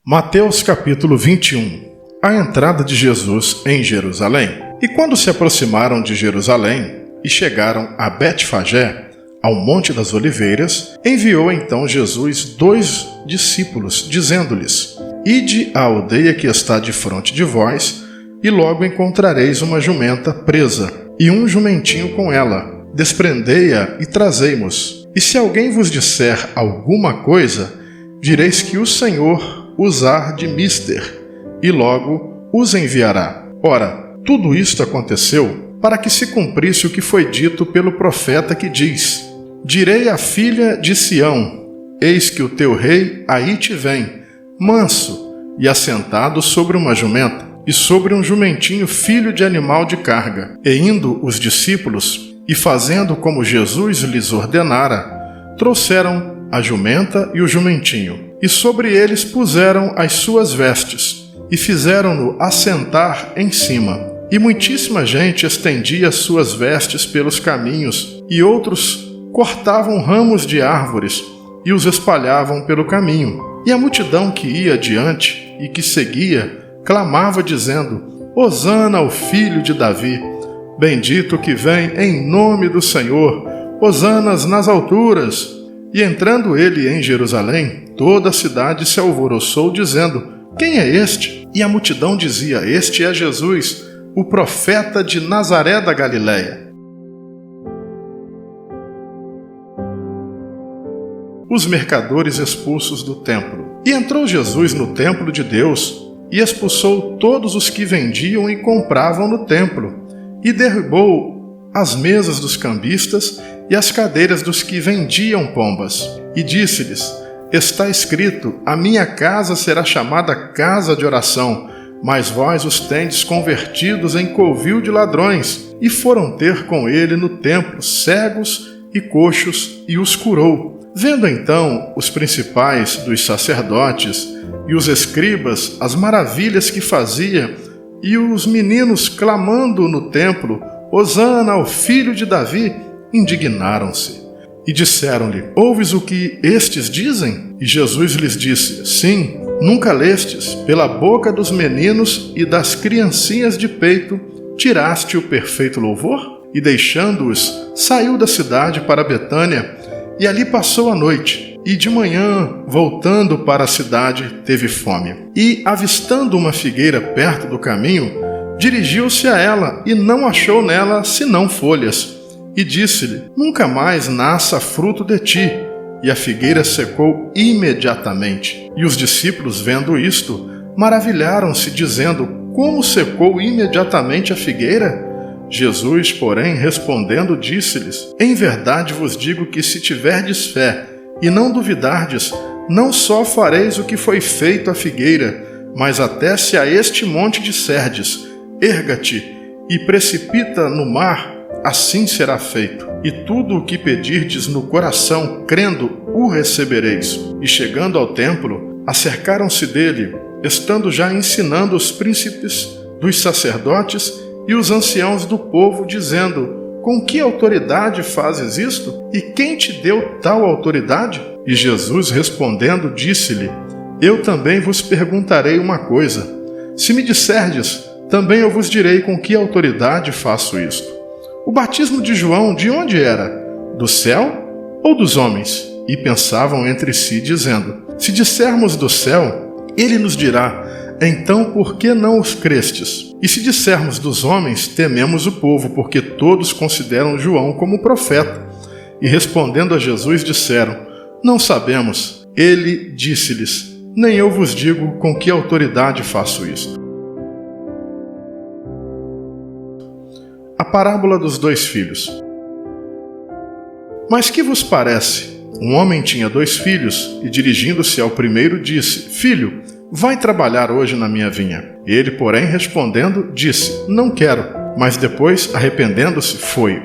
Mateus capítulo 21. A entrada de Jesus em Jerusalém. E quando se aproximaram de Jerusalém e chegaram a Betfagé, ao Monte das Oliveiras, enviou então Jesus 2 discípulos, dizendo-lhes: Ide à aldeia que está defronte de vós, e logo encontrareis uma jumenta presa, e um jumentinho com ela. Desprendei-a e trazei-mos. E se alguém vos disser alguma coisa, direis que o Senhor os há de mister, e logo os enviará. Ora, tudo isto aconteceu para que se cumprisse o que foi dito pelo profeta que diz: Direi à filha de Sião: Eis que o teu rei aí te vem, manso e assentado sobre uma jumenta, e sobre um jumentinho filho de animal de carga. E indo os discípulos, e fazendo como Jesus lhes ordenara, trouxeram a jumenta e o jumentinho, e sobre eles puseram as suas vestes, e fizeram-no assentar em cima. E muitíssima gente estendia as suas vestes pelos caminhos, e outros cortavam ramos de árvores, e os espalhavam pelo caminho. E a multidão que ia adiante e que seguia, clamava dizendo: Hosana ao filho de Davi, bendito que vem em nome do Senhor, hosanas nas alturas. E entrando ele em Jerusalém, toda a cidade se alvoroçou, dizendo: Quem é este? E a multidão dizia: Este é Jesus, o profeta de Nazaré da Galileia. Os mercadores expulsos do templo. E entrou Jesus no templo de Deus, e expulsou todos os que vendiam e compravam no templo, e derrubou as mesas dos cambistas e as cadeiras dos que vendiam pombas. E disse-lhes: Está escrito: A minha casa será chamada casa de oração, mas vós os tendes convertidos em covil de ladrões. E foram ter com ele no templo cegos e coxos, e os curou. Vendo então os principais dos sacerdotes e os escribas as maravilhas que fazia, e os meninos clamando no templo: Hosana ao filho de Davi, indignaram-se. E disseram-lhe: Ouves o que estes dizem? E Jesus lhes disse: Sim, nunca lestes, pela boca dos meninos e das criancinhas de peito, tiraste o perfeito louvor? E deixando-os, saiu da cidade para Betânia, e ali passou a noite. E de manhã, voltando para a cidade, teve fome. E, avistando uma figueira perto do caminho, dirigiu-se a ela, e não achou nela senão folhas. E disse-lhe: Nunca mais nasça fruto de ti. E a figueira secou imediatamente. E os discípulos, vendo isto, maravilharam-se, dizendo: Como secou imediatamente a figueira? Jesus, porém, respondendo, disse-lhes: Em verdade vos digo que, se tiverdes fé e não duvidardes, não só fareis o que foi feito à figueira, mas até se a este monte disserdes: Erga-te e precipita no mar, assim será feito. E tudo o que pedirdes no coração, crendo, o recebereis. E chegando ao templo, acercaram-se dele, estando já ensinando os príncipes dos sacerdotes e os anciãos do povo, dizendo: Com que autoridade fazes isto? E quem te deu tal autoridade? E Jesus, respondendo, disse-lhe: Eu também vos perguntarei uma coisa. Se me disserdes, também eu vos direi com que autoridade faço isto. O batismo de João de onde era? Do céu ou dos homens? E pensavam entre si, dizendo: Se dissermos do céu, ele nos dirá: Então por que não os crestes? E se dissermos dos homens, tememos o povo, porque todos consideram João como profeta. E respondendo a Jesus, disseram: Não sabemos. Ele disse-lhes: Nem eu vos digo com que autoridade faço isto. A parábola dos 2 filhos. Mas que vos parece? Um homem tinha 2 filhos, e dirigindo-se ao primeiro disse: Filho, vai trabalhar hoje na minha vinha. Ele, porém, respondendo, disse: Não quero. Mas depois, arrependendo-se, foi.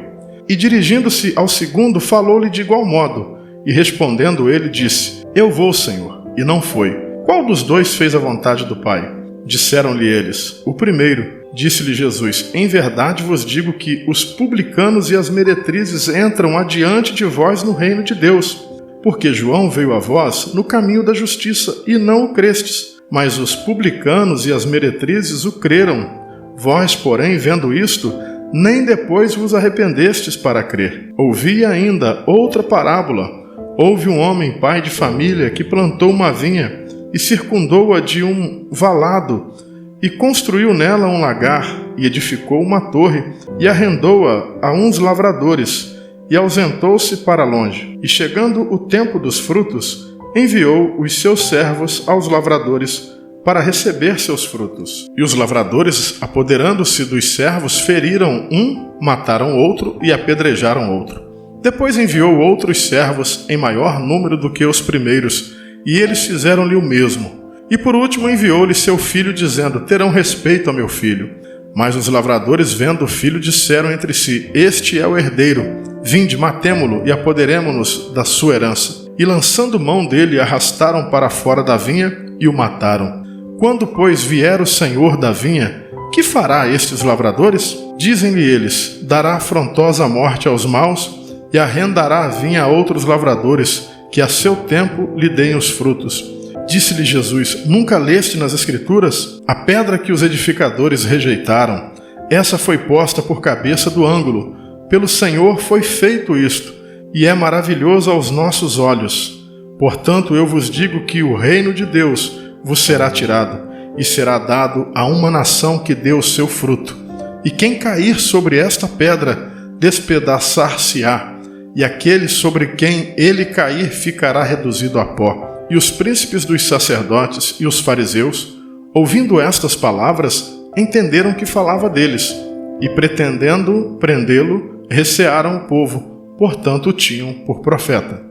E dirigindo-se ao segundo, falou-lhe de igual modo. E respondendo ele, disse: Eu vou, Senhor. E não foi. Qual dos 2 fez a vontade do Pai? Disseram-lhe eles: O primeiro. Disse-lhe Jesus: Em verdade vos digo que os publicanos e as meretrizes entram adiante de vós no reino de Deus. Porque João veio a vós no caminho da justiça, e não o crestes, mas os publicanos e as meretrizes o creram. Vós, porém, vendo isto, nem depois vos arrependestes para crer. Ouvi ainda outra parábola. Houve um homem, pai de família, que plantou uma vinha e circundou-a de um valado, e construiu nela um lagar, e edificou uma torre, e arrendou-a a uns lavradores, e ausentou-se para longe. E chegando o tempo dos frutos, enviou os seus servos aos lavradores para receber seus frutos. E os lavradores, apoderando-se dos servos, feriram um, mataram outro e apedrejaram outro. Depois enviou outros servos em maior número do que os primeiros, e eles fizeram-lhe o mesmo. E por último enviou-lhe seu filho, dizendo: terão respeito a meu filho. Mas os lavradores, vendo o filho, disseram entre si: este é o herdeiro, vinde, matemo-lo e apoderemo-nos da sua herança. E lançando mão dele, arrastaram para fora da vinha e o mataram. Quando, pois, vier o senhor da vinha, que fará a estes lavradores? Dizem-lhe eles: dará afrontosa morte aos maus e arrendará a vinha a outros lavradores, que a seu tempo lhe deem os frutos. Disse-lhe Jesus: nunca leste nas Escrituras? A pedra que os edificadores rejeitaram, essa foi posta por cabeça do ângulo. Pelo Senhor foi feito isto, e é maravilhoso aos nossos olhos. Portanto, eu vos digo que o reino de Deus vos será tirado, e será dado a uma nação que dê o seu fruto. E quem cair sobre esta pedra, despedaçar-se-á, e aquele sobre quem ele cair ficará reduzido a pó. E os príncipes dos sacerdotes e os fariseus, ouvindo estas palavras, entenderam que falava deles, e pretendendo prendê-lo, recearam o povo, portanto o tinham por profeta.